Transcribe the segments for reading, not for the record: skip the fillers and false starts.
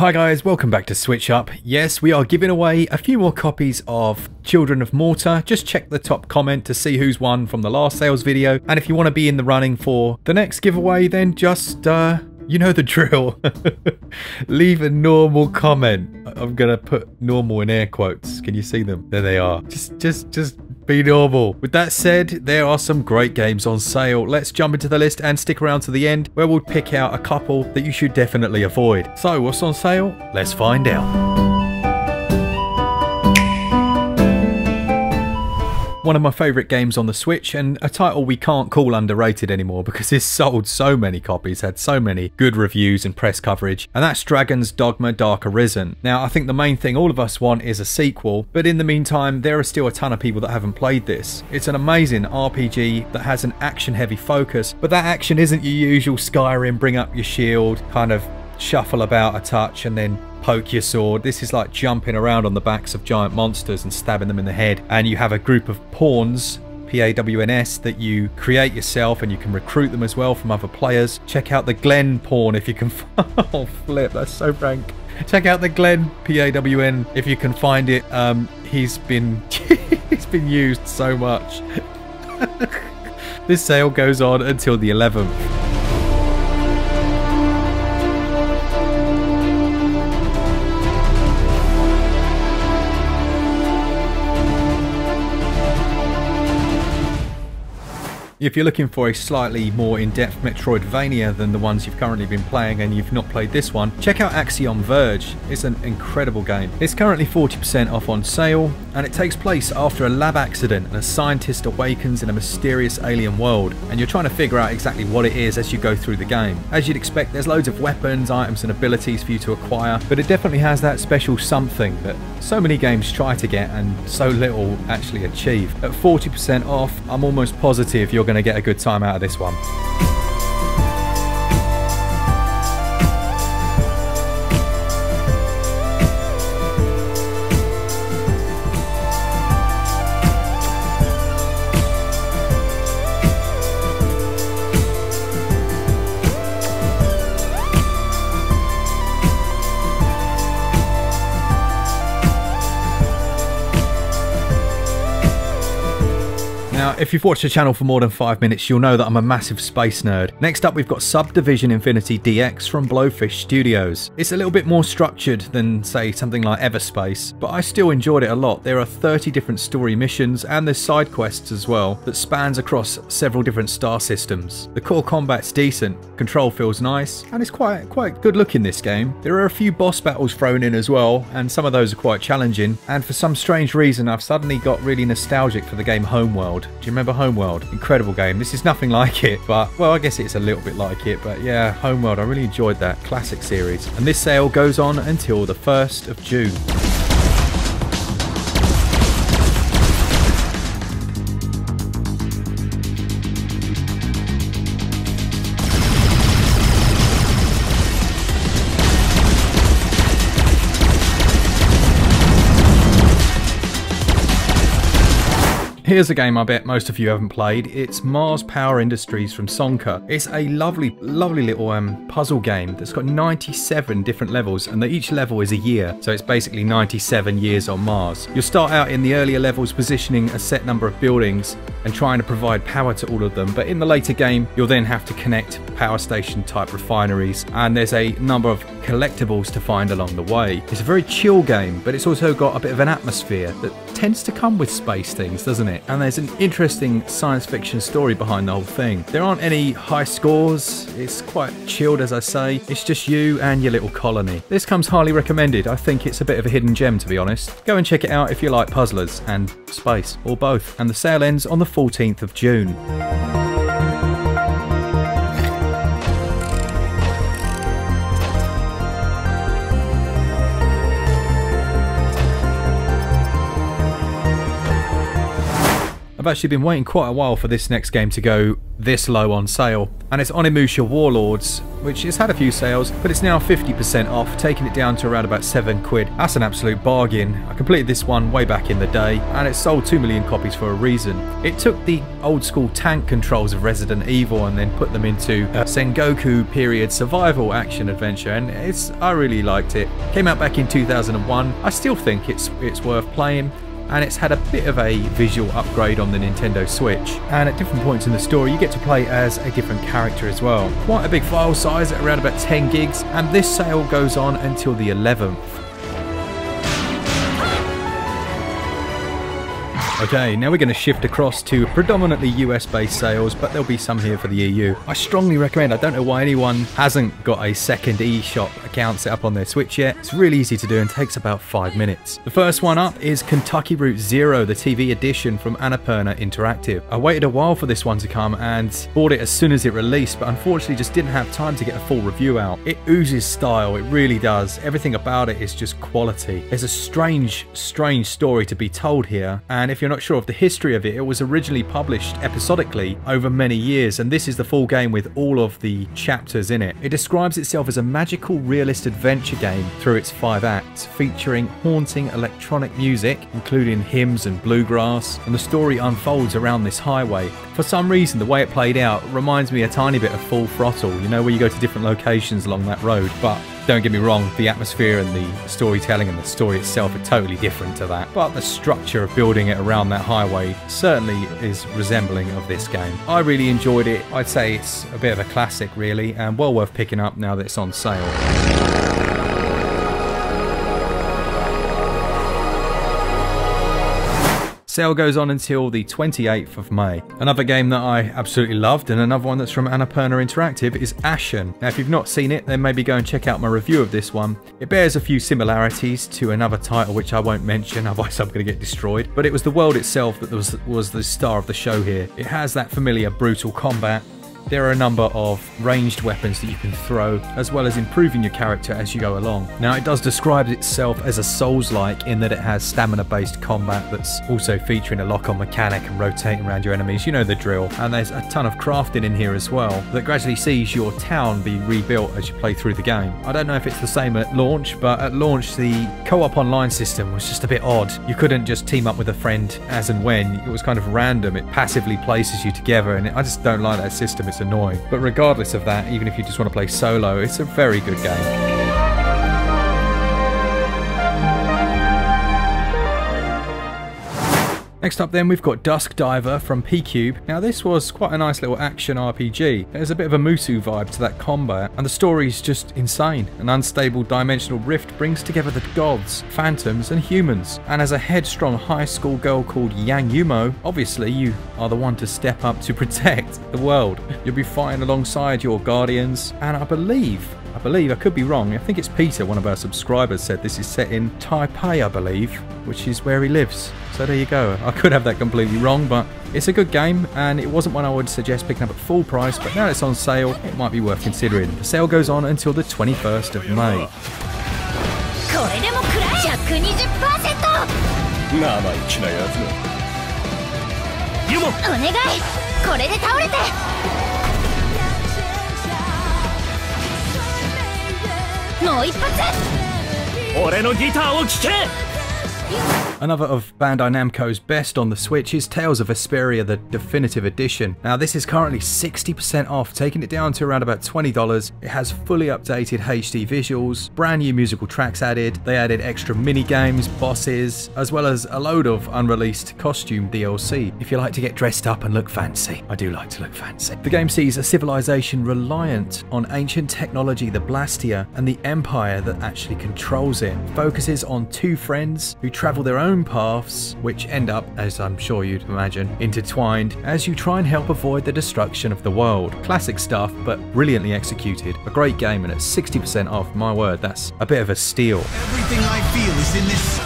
Hi guys, welcome back to SwitchUp. Yes, we are giving away a few more copies of Children of Mortar. Just check the top comment to see who's won from the last sales video. And if you want to be in the running for the next giveaway, then just, you know the drill. Leave a normal comment. I'm going to put normal in air quotes. Can you see them? There they are. Just be normal. With that said, there are some great games on sale. Let's jump into the list and stick around to the end where we'll pick out a couple that you should definitely avoid. So what's on sale? Let's find out. One of my favourite games on the Switch, and a title we can't call underrated anymore because it's sold so many copies, had so many good reviews and press coverage, and that's Dragon's Dogma Dark Arisen. Now, I think the main thing all of us want is a sequel, but in the meantime, there are still a ton of people that haven't played this. It's an amazing RPG that has an action-heavy focus, but that action isn't your usual Skyrim, bring up your shield, kind of shuffle about a touch and then poke your sword. This is like jumping around on the backs of giant monsters and stabbing them in the head. And you have a group of pawns, P-A-W-N-S, that you create yourself, and you can recruit them as well from other players. Check out the Glen pawn if you can. Oh flip, that's so rank. Check out the Glen, P-A-W-N, if you can find it. He's been he's been used so much. This sale goes on until the 11th. If you're looking for a slightly more in-depth Metroidvania than the ones you've currently been playing and you've not played this one, check out Axiom Verge. It's an incredible game. It's currently 40% off on sale, and it takes place after a lab accident and a scientist awakens in a mysterious alien world, and you're trying to figure out exactly what it is as you go through the game. As you'd expect, there's loads of weapons, items and abilities for you to acquire, but it definitely has that special something that so many games try to get and so little actually achieve. At 40% off, I'm almost positive you're going to get a good time out of this one. Now, if you've watched the channel for more than 5 minutes, you'll know that I'm a massive space nerd. Next up, we've got Subdivision Infinity DX from Blowfish Studios. It's a little bit more structured than, say, something like Everspace, but I still enjoyed it a lot. There are 30 different story missions, and there's side quests as well, that spans across several different star systems. The core combat's decent, control feels nice, and it's quite good looking, this game. There are a few boss battles thrown in as well, and some of those are quite challenging, and for some strange reason, I've suddenly got really nostalgic for the game Homeworld. Do you remember Homeworld? Incredible game. This is nothing like it, but, well, I guess it's a little bit like it, but yeah, Homeworld, I really enjoyed that classic series. And this sale goes on until the 1st of June. Here's a game I bet most of you haven't played. It's Mars Power Industries from Sonka. It's a lovely little puzzle game that's got 97 different levels, and each level is a year, so it's basically 97 years on Mars. You'll start out in the earlier levels positioning a set number of buildings and trying to provide power to all of them, but in the later game you'll then have to connect power station type refineries, and there's a number of collectibles to find along the way. It's a very chill game, but it's also got a bit of an atmosphere that tends to come with space things, doesn't it? And there's an interesting science fiction story behind the whole thing. There aren't any high scores, it's quite chilled, as I say. It's just you and your little colony. This comes highly recommended. I think it's a bit of a hidden gem, to be honest. Go and check it out if you like puzzlers and space, or both. And the sale ends on the 14th of June. I've actually been waiting quite a while for this next game to go this low on sale, and it's Onimusha Warlords, which has had a few sales, but it's now 50% off, taking it down to around about £7. That's an absolute bargain. I completed this one way back in the day, and it sold 2 million copies for a reason. It took the old school tank controls of Resident Evil and then put them into a Sengoku period survival action adventure, and I really liked it. Came out back in 2001. I still think it's worth playing, and it's had a bit of a visual upgrade on the Nintendo Switch, and at different points in the story you get to play as a different character as well. Quite a big file size at around about 10 gigs, and this sale goes on until the 11th. Okay, now we're going to shift across to predominantly US based sales, but there'll be some here for the EU. I strongly recommend, I don't know why anyone hasn't got a second eShop account set up on their Switch yet. It's really easy to do and takes about 5 minutes. The first one up is Kentucky Route Zero, the TV edition from Annapurna Interactive. I waited a while for this one to come and bought it as soon as it released, but unfortunately just didn't have time to get a full review out. It oozes style, it really does. Everything about it is just quality. There's a strange story to be told here, and if you're not sure of the history of it, it was originally published episodically over many years, and this is the full game with all of the chapters in it. It describes itself as a magical realist adventure game through its 5 acts, featuring haunting electronic music, including hymns and bluegrass, and the story unfolds around this highway. For some reason, the way it played out reminds me a tiny bit of Full Throttle, you know, where you go to different locations along that road, but don't get me wrong, the atmosphere and the storytelling and the story itself are totally different to that. But the structure of building it around that highway certainly is resembling of this game. I really enjoyed it. I'd say it's a bit of a classic really, and well worth picking up now that it's on sale. Sale goes on until the 28th of May. Another game that I absolutely loved, and another one that's from Annapurna Interactive, is Ashen. Now if you've not seen it, then maybe go and check out my review of this one. It bears a few similarities to another title which I won't mention, otherwise I'm going to get destroyed. But it was the world itself that was the star of the show here. It has that familiar brutal combat. There are a number of ranged weapons that you can throw, as well as improving your character as you go along. Now it does describe itself as a Souls-like in that it has stamina-based combat that's also featuring a lock-on mechanic and rotating around your enemies, you know the drill. And there's a ton of crafting in here as well that gradually sees your town be rebuilt as you play through the game. I don't know if it's the same at launch, but at launch the co-op online system was just a bit odd. You couldn't just team up with a friend as and when, it was kind of random. It passively places you together, and I just don't like that system. It's annoying. But regardless of that, even if you just want to play solo, it's a very good game. Next up then, we've got Dusk Diver from P-Cube. Now this was quite a nice little action RPG. There's a bit of a Musu vibe to that combat, and the story's just insane. An unstable dimensional rift brings together the gods, phantoms and humans. And as a headstrong high school girl called Yang Yumo, obviously you are the one to step up to protect the world. You'll be fighting alongside your guardians, and I believe, I could be wrong, I think it's Peter, one of our subscribers, said this is set in Taipei, I believe, which is where he lives. So there you go. I could have that completely wrong, but it's a good game, and it wasn't one I would suggest picking up at full price, but now it's on sale, it might be worth considering. The sale goes on until the 21st of May. Another of Bandai Namco's best on the Switch is Tales of Vesperia, the definitive edition. Now this is currently 60% off, taking it down to around about $20. It has fully updated HD visuals, brand new musical tracks added, they added extra mini games, bosses, as well as a load of unreleased costume DLC, if you like to get dressed up and look fancy. I do like to look fancy. The game sees a civilization reliant on ancient technology, the Blastia, and the empire that actually controls it. It focuses on two friends who travel their own paths, which end up, as I'm sure you'd imagine, intertwined as you try and help avoid the destruction of the world. Classic stuff, but brilliantly executed. A great game, and at 60% off, my word, that's a bit of a steal. Everything I feel is in this.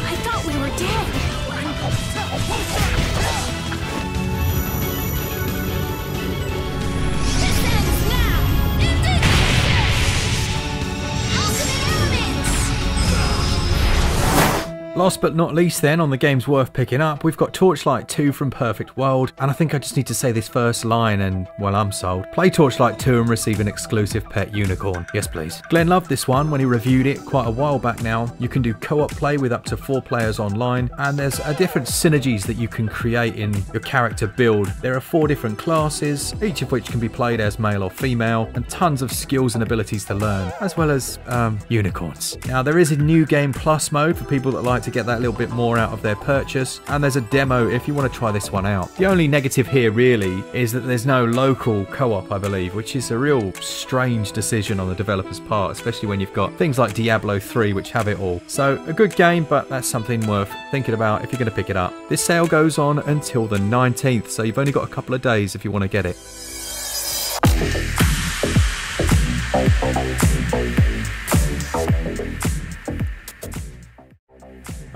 I thought we were dead. Last but not least then, on the games worth picking up, we've got Torchlight II from Perfect World, and I think I just need to say this first line and, well, I'm sold. Play Torchlight 2 and receive an exclusive pet unicorn. Yes please. Glen loved this one when he reviewed it quite a while back now. You can do co-op play with up to 4 players online, and there's different synergies that you can create in your character build. There are 4 different classes, each of which can be played as male or female, and tons of skills and abilities to learn, as well as unicorns. Now there is a new game plus mode for people that like to get that little bit more out of their purchase, and there's a demo if you want to try this one out. The only negative here really is that there's no local co-op, I believe, which is a real strange decision on the developer's part, especially when you've got things like Diablo 3 which have it all. So a good game, but that's something worth thinking about if you're going to pick it up. This sale goes on until the 19th, so you've only got a couple of days if you want to get it.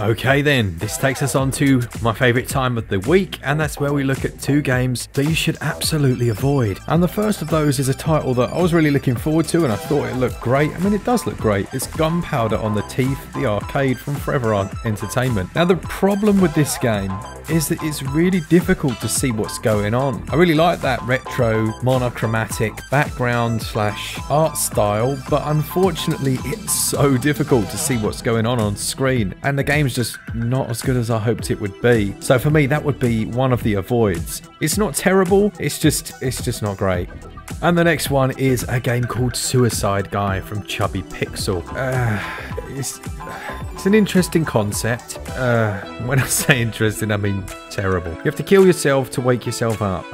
Okay then, this takes us on to my favourite time of the week, and that's where we look at 2 games that you should absolutely avoid. And the first of those is a title that I was really looking forward to, and I thought it looked great. I mean, it does look great. It's Gunpowder on the Teeth, the arcade from Forever Entertainment. Now the problem with this game is that it's really difficult to see what's going on. I really like that retro monochromatic background / art style, but unfortunately it's so difficult to see what's going on screen, and the game's just not as good as I hoped it would be. So for me, that would be one of the avoids. It's not terrible, it's just not great. And the next one is a game called Suicide Guy from Chubby Pixel. It's an interesting concept. When I say interesting, I mean terrible. You have to kill yourself to wake yourself up.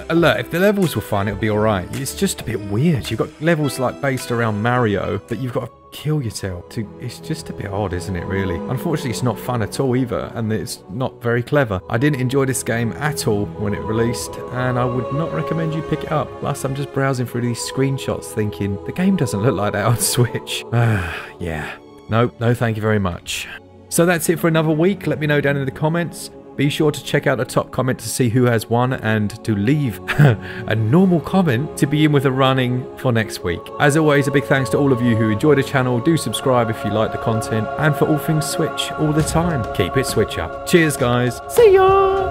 Look, if the levels were fun, it would be alright. It's just a bit weird. You've got levels like based around Mario, but you've got to kill yourself to... It's just a bit odd, isn't it, really? Unfortunately, it's not fun at all either, and it's not very clever. I didn't enjoy this game at all when it released, and I would not recommend you pick it up. Plus, I'm just browsing through these screenshots thinking, the game doesn't look like that on Switch. Yeah. No thank you very much. So that's it for another week. Let me know down in the comments. Be sure to check out the top comment to see who has won, and to leave a normal comment to be in with a running for next week. As always, a big thanks to all of you who enjoy the channel. Do subscribe if you like the content, and for all things Switch all the time, keep it Switch up. Cheers guys. See ya!